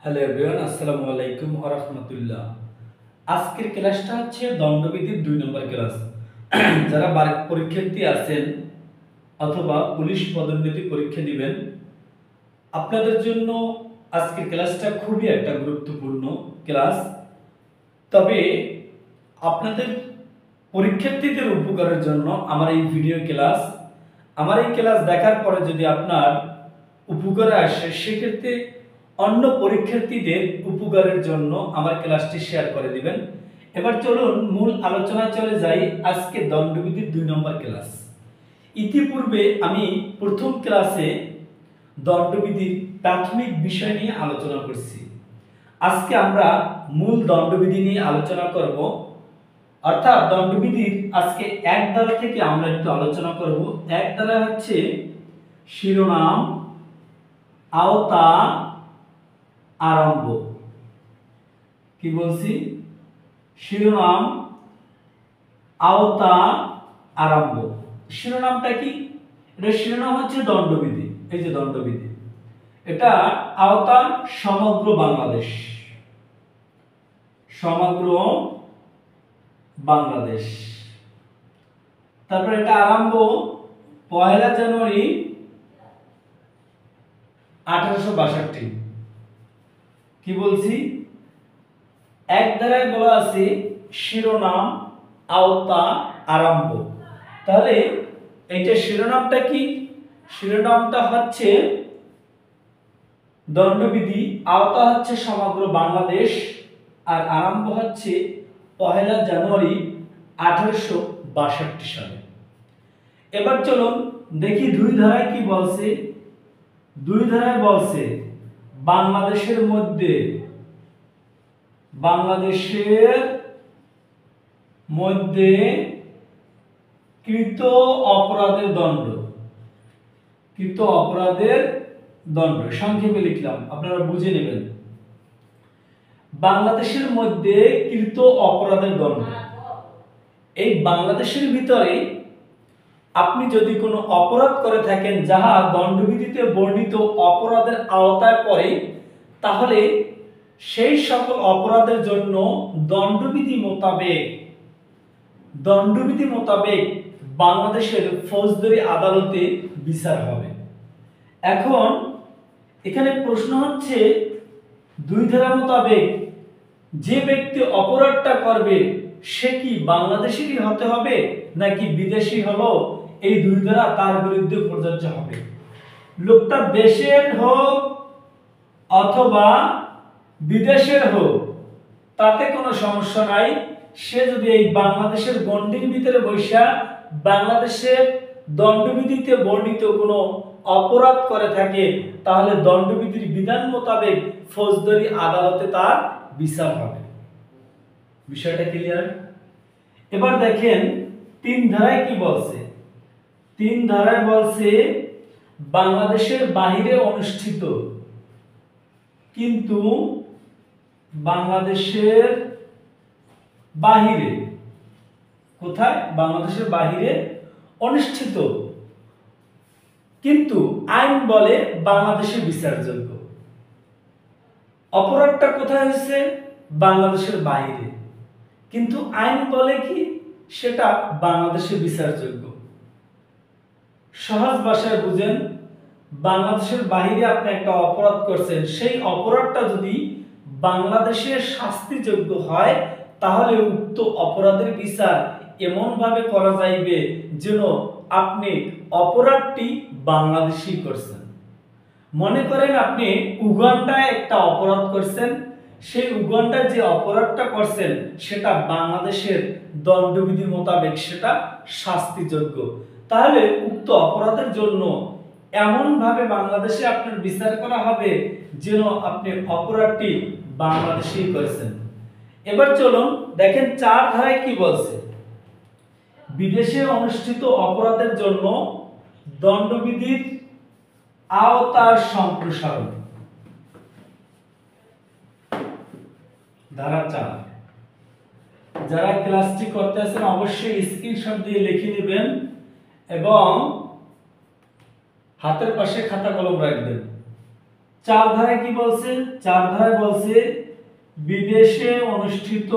Hello everyone, আসসালামু আলাইকুম ওয়া রাহমাতুল্লাহ। আজকের ক্লাসটা হচ্ছে দণ্ডবিধির 2 নম্বর ক্লাস। যারা পরীক্ষার্থী আছেন অথবা পুলিশ পদোন্নতি পরীক্ষা দিবেন, আপনাদের জন্য আজকের ক্লাসটা খুবই একটা গুরুত্বপূর্ণ ক্লাস। তবে আপনাদের পরীক্ষার্থীদের উপকারের জন্য আমার এই ভিডিও ক্লাস, আমার এই ক্লাস দেখার পরে যদি আপনার উপকারে আসে, সেক্ষেত্রে অন্য পরীক্ষার্থীদের উপকারের জন্য আমার ক্লাসটি শেয়ার করে দিবেন। এবার চলুন মূল আলোচনায় চলে যাই। আজকে দণ্ডবিধির 2 নম্বর ক্লাস। ইতিপূর্বে আমি প্রথম ক্লাসে দণ্ডবিধির প্রাথমিক বিষয় নিয়ে আলোচনা করছি। আজকে আমরা মূল দণ্ডবিধি নিয়ে আলোচনা করব, অর্থাৎ দণ্ডবিধির আজকে 1 ধারা থেকে আমরা একটু আলোচনা করব। 1 ধারা হচ্ছে শিরোনাম, আওতা, আরম্ভ। কি বলছি? শিরোনাম, আওতা, আরম্ভ। শিরোনামটা কি? এটা শিরোনাম হচ্ছে দণ্ডবিধি। এই যে দণ্ডবিধি, এটা আওতা সমগ্র বাংলাদেশ, সমগ্র বাংলাদেশ। তারপর এটা আরম্ভ 1 জানুয়ারি 1862। কি বলছি? 1 ধারায় বলা আছে শিরোনাম, আওতা, আরম্ভ। তাহলে এইটা শিরোনামটা কি? শিরোনামটা হচ্ছে দণ্ডবিধি, আওতা হচ্ছে সমগ্র বাংলাদেশ, আর আরম্ভ হচ্ছে 1 জানুয়ারি 1862 সালে। এবার চলুন দেখি 2 ধারায় কি বলছে। 2 ধারায় বলছে বাংলাদেশের মধ্যে কৃত অপরাধের দণ্ড, কৃত অপরাধের দণ্ড সংক্ষেপে লিখলাম, আপনারা বুঝে নেবেন। বাংলাদেশের মধ্যে কৃত অপরাধের দণ্ড। এই বাংলাদেশের ভিতরে আপনি যদি কোনো অপরাধ করে থাকেন যাহা দণ্ডবিধিতে বর্ণিত অপরাধের আওতায় পড়ে, তাহলে সেই সকল অপরাধের জন্য দণ্ডবিধি মোতাবেক বাংলাদেশের ফৌজদারি আদালতে বিচার হবে। এখন এখানে প্রশ্ন হচ্ছে 2 ধারা মোতাবেক যে ব্যক্তি অপরাধটা করবে সে কি বাংলাদেশেরই হতে হবে নাকি বিদেশি হলো, এই 2 ধারা তার বিরুদ্ধে প্রযোজ্য হবে। লোকটা দেশের হোক অথবা বিদেশের হোক, তাতে কোনো সমস্যা নাই। সে যদি এই বাংলাদেশের গণ্ডির ভিতরে বৈশা বাংলাদেশের দণ্ডবিধিতে বর্ণিত কোনো অপরাধ করে থাকে, তাহলে দণ্ডবিধির বিধান মোতাবেক ফৌজদারি আদালতে তার বিচার হবে। বিষয়টা ক্লিয়ার? এবার দেখেন 3 ধারায় কি বলছে। 3 ধারায় বলছে বাংলাদেশের বাহিরে অনুষ্ঠিত, কিন্তু বাংলাদেশের বাহিরে, কোথায়? বাংলাদেশের বাহিরে অনুষ্ঠিত, কিন্তু আইন বলে বাংলাদেশে বিচারযোগ্য। অপরাধটা কোথায় হয়েছে? বাংলাদেশের বাইরে, কিন্তু আইন বলে কি সেটা বাংলাদেশে বিচারযোগ্য। সহজ ভাষায় বুঝেন, বাংলাদেশের বাইরে আপনি একটা অপরাধ করছেন, সেই অপরাধটা যদি বাংলাদেশে শাস্তিযোগ্য হয়, তাহলে উক্ত অপরাধের বিচার এমন ভাবে করা যাইবে যেন আপনি অপরাধটি বাংলাদেশী করছেন। মনে করেন আপনি উগান্ডায় একটা অপরাধ করছেন, সেই উগান্ডায় যে অপরাধটা করছেন সেটা বাংলাদেশের দণ্ডবিধি মোতাবেক সেটা শাস্তিযোগ্য, তাহলে উক্ত অপরাধের জন্য এমন ভাবে বাংলাদেশে আপনার বিচার করা হবে যেন আপনি অপরাধটি বাংলাদেশেই করেছেন। এবার চলুন দেখেন 4 ধারায় কি বলছে। বিদেশে অনুষ্ঠিত অপরাধের জন্য দণ্ডবিধির আওতার সম্প্রসারণ। ধারা 4। যারা ক্লাসটি করতে আছেন অবশ্যই স্ক্রিনশট দিয়ে লিখে নেবেন এবং হাতের পাশে খাতা কলম রাখবেন। চার ধারায় কি বলছে? চার ধারায় বলছে বিদেশে অনুষ্ঠিত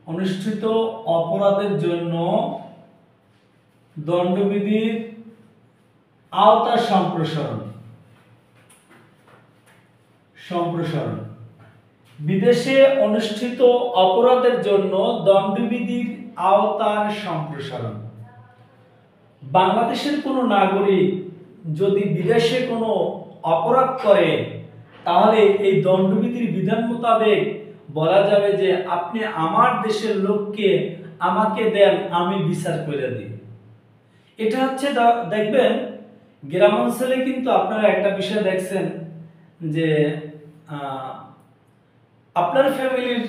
অনুষ্ঠিত অপরাধের জন্য দণ্ডবিধির আওতা সম্প্রসারণ। বিদেশে অনুষ্ঠিত অপরাধের জন্য দণ্ডবিধির আওতার সম্প্রসারণ। বাংলাদেশের কোনো নাগরিক যদি বিদেশে কোনো অপরাধ করে তাহলে এই দণ্ডবিধির বিধান মোতাবেক বলা যাবে যে আপনি আমার দেশের লোককে আমাকে দেন, আমি বিচার করে দিই। এটা হচ্ছে দেখবেন গ্রামাঞ্চলে কিন্তু আপনারা একটা বিষয় দেখছেন যে আপনার ফ্যামিলির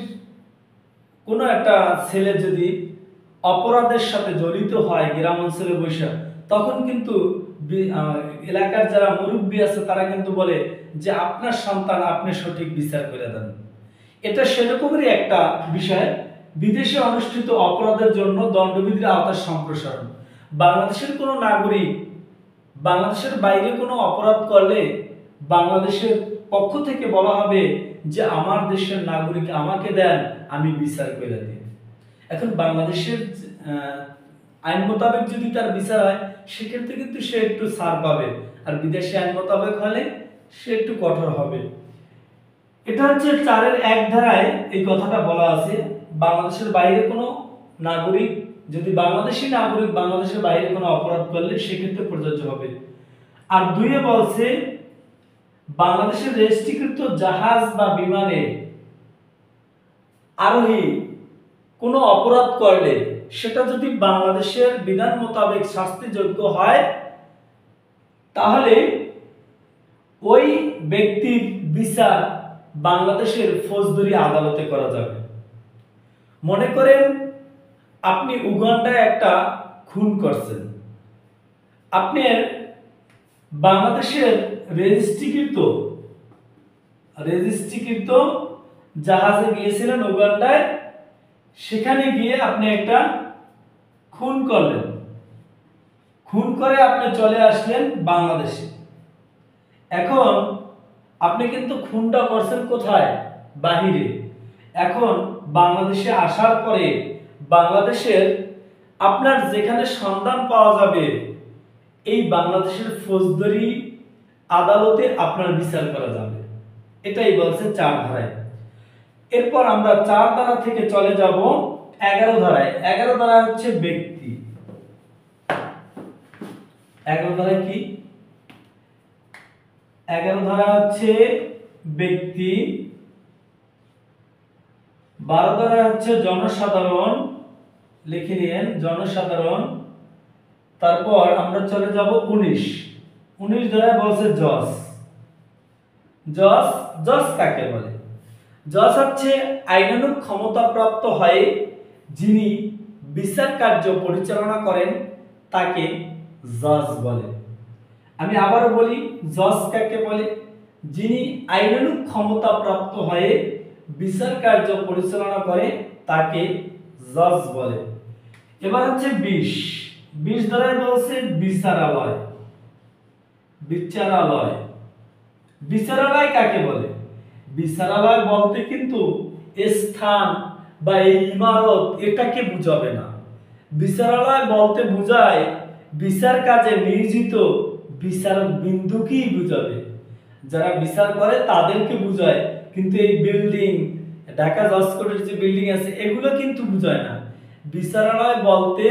কোনো একটা ছেলে যদি অপরাধের সাথে জড়িত হয় গ্রাম অঞ্চলে বসে, তখন কিন্তু এলাকার যারা মুরব্বী আছে তারা কিন্তু বলে যে আপনার সন্তান আপনি সঠিক বিচার করে দেন। এটা সেরকমেরই একটা বিষয়। বিদেশে অনুষ্ঠিত অপরাধের জন্য দণ্ডবিধির আওতার সম্প্রসারণ। বাংলাদেশের কোনো নাগরিক বাংলাদেশের বাইরে কোনো অপরাধ করলে বাংলাদেশের পক্ষ থেকে বলা হবে যে আমার দেশের নাগরিক আমাকে দেন, আমি বিচার করে দিই। এখন বাংলাদেশের আইন মোতাবেক যদি তার বিচার হয় সেক্ষেত্রে কিন্তু সে একটু ছাড় পাবে, আর বিদেশি আইন মোতাবেক হলে সে একটু কঠোর হবে। এটা হচ্ছে 4-1 ধারায় এই কথাটা বলা আছে। বাংলাদেশের বাইরে কোনো নাগরিক যদি বাংলাদেশি নাগরিক বাংলাদেশের বাইরে কোনো অপরাধ করলে সেক্ষেত্রে প্রযোজ্য হবে। আর 2-এ বলছে বাংলাদেশের রেজিস্ট্রিকৃত জাহাজ বা বিমানে আরোহী কোনো অপরাধ করলে সেটা যদি বাংলাদেশের বিধান মোতাবেক শাস্তিযোগ্য হয় তাহলে ওই ব্যক্তির বিচার বাংলাদেশের ফৌজদারি আদালতে করা যাবে। মনে করেন আপনি উগান্ডায় একটা খুন করছেন, আপনি বাংলাদেশের রেজিস্ট্রিকৃত জাহাজে গিয়েছিলেন উগান্ডায়, সেখানে গিয়ে আপনি একটা খুন করলেন, খুন করে আপনি চলে আসলেন বাংলাদেশে। এখন আপনি কিন্তু খুনটা করছেন কোথায়? বাহিরে। এখন বাংলাদেশে আসার পরে বাংলাদেশের আপনার যেখানে সন্ধান পাওয়া যাবে এই বাংলাদেশের ফৌজদারি আদালতে আপনার বিচার করা যাবে। এটাই বলছে 4 ধারায়। এরপর আমরা 4 ধারা থেকে চলে যাব 11 ধারায়। 11 ধারা হচ্ছে ব্যক্তি। 11 ধারায় কি? 11 ধারা হচ্ছে ব্যক্তি, 12 ধারা হচ্ছে জনসাধারণ, লিখে নিন জনসাধারণ। তারপর আমরা চলে যাব 19 ধারায় বলছে জজ। জজ কাকে বলে? জজ হচ্ছে আইনানুগ ক্ষমতাপ্রাপ্ত হয়ে যিনি বিচার কার্য পরিচালনা করেন তাকে জজ বলে। আমি আবারও বলি, জজ কাকে বলে? যিনি আইনানুগ ক্ষমতাপ্রাপ্ত হয়ে বিচার কার্য পরিচালনা করে তাকে জজ বলে। এবার হচ্ছে 20 ধারায় বলছে বিচারালয়। বিচারালয় কাকে বলে? বিচারালয় বলতে কিন্তু স্থান বা এই ইমারত এটাকে বুঝাবে না। বিচারালয় বলতে বোঝায় বিচার কাজে নিয়োজিত বিচারক বিন্দুকেই বুঝাবে, যারা বিচার করে তাদেরকে বুঝায়, কিন্তু এই বিল্ডিং ঢাকা জজ কোর্টের যে বিল্ডিং আছে এগুলো কিন্তু বুঝায় না। বিচারালয় বলতে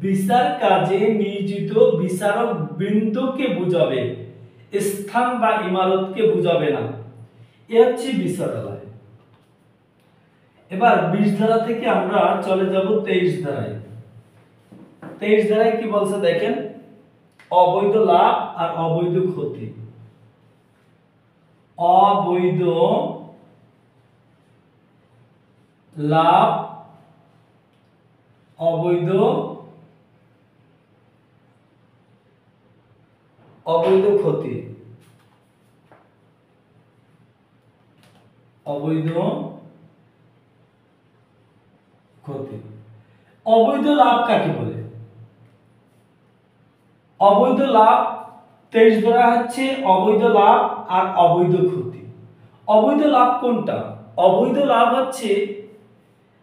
বিচার কাজে নিয়োজিত বিচারক বিন্দুকে বুঝাবে, স্থান বা ইমারতকে বুঝাবে না। এ হচ্ছে বিচারালয়। এবার 20 ধারা থেকে আমরা চলে যাব 23 ধারায়। 23 ধারায় কি বলছে দেখেন, অবৈধ লাভ আর অবৈধ ক্ষতি। অবৈধ লাভ, অবৈধ ক্ষতি। অবৈধ ক্ষতি। অবৈধ লাভ কাকে বলে? অবৈধ লাভ 23 ধরা হচ্ছে অবৈধ লাভ আর অবৈধ ক্ষতি। অবৈধ লাভ কোনটা? অবৈধ লাভ হচ্ছে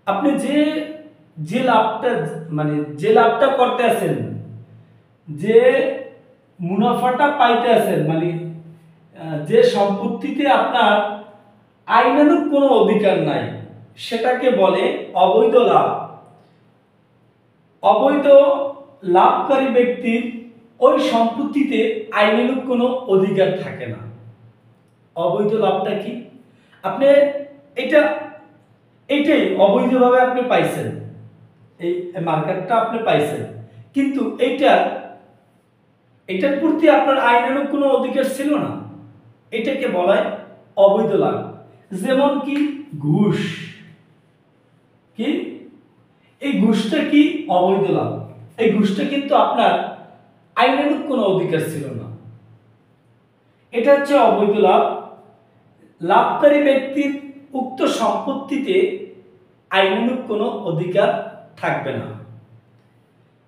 আপনি যে যে লাভটা মানে যে লাভটা করতে আছেন, যে মুনাফাটা পাইতে আছেন, মানে যে সম্পত্তিতে আপনার আইনানুগ কোনো অধিকার নাই, সেটাকে বলে অবৈধ লাভ। অবৈধ লাভকারী ব্যক্তির ওই সম্পত্তিতে আইনানুগ কোনো অধিকার থাকে না। অবৈধ লাভটা কি? আপনি এইটাই অবৈধভাবে আপনি পাইছেন, এই মার্কেটটা আপনি পাইছেন, কিন্তু এটার প্রতি আপনার আইনানুগ কোনো অধিকার ছিল না, এটাকে বলা হয় অবৈধ লাভ। যেমন কি ঘুষ, কি এই ঘুষটা কি? অবৈধ লাভ। এই ঘুষটা কিন্তু আপনার আইনানুগ কোনো অধিকার ছিল না, এটা হচ্ছে অবৈধ লাভ। লাভকারী ব্যক্তির উক্ত সম্পত্তিতে আইনানুগ কোনো অধিকার থাকবে না,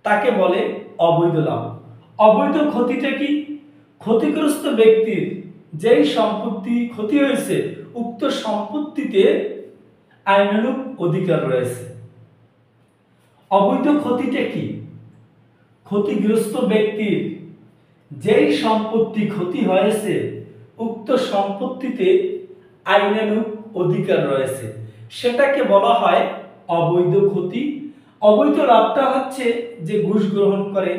তাকে বলে অবৈধ লাভ। অবৈধ ক্ষতিটা কি? ক্ষতিগ্রস্ত ব্যক্তির যেই সম্পত্তি ক্ষতি হয়েছে, উক্ত সম্পত্তিতে আইনানুগ অধিকার রয়েছে। অবৈধ ক্ষতিটা কি? ক্ষতিগ্রস্ত ব্যক্তির যেই সম্পত্তি ক্ষতি হয়েছে, উক্ত সম্পত্তিতে আইনানুগ অধিকার রয়েছে, সেটাকে বলা হয় অবৈধ ক্ষতি। অবৈধ লাভটা হচ্ছে যে ঘুষ গ্রহণ করে,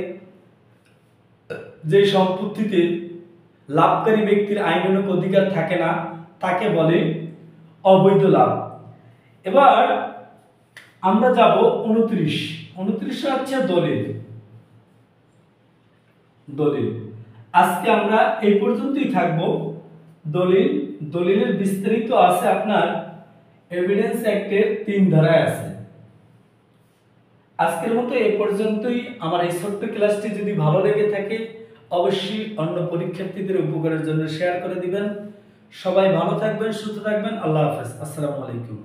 যে সম্পত্তিতে লাভকারী ব্যক্তির আইনানুগ অধিকার থাকে না, তাকে বলে অবৈধ লাভ। এবার আমরা যাব 29 হচ্ছে দলিল। আজকে আমরা এই পর্যন্তই থাকবো। দলিলের বিস্তারিত আছে আপনার এভিডেন্স অ্যাক্টের 3 ধারায় আছে। আজকের মতো এই পর্যন্তই। আমার এই ছোট্ট ক্লাসটি যদি ভালো লেগে থাকে অবশ্যই অন্য পরীক্ষার্থীদের উপকারের জন্য শেয়ার করে দিবেন। সবাই ভালো থাকবেন, সুস্থ থাকবেন। আল্লাহ হাফেজ। আসসালামু আলাইকুম।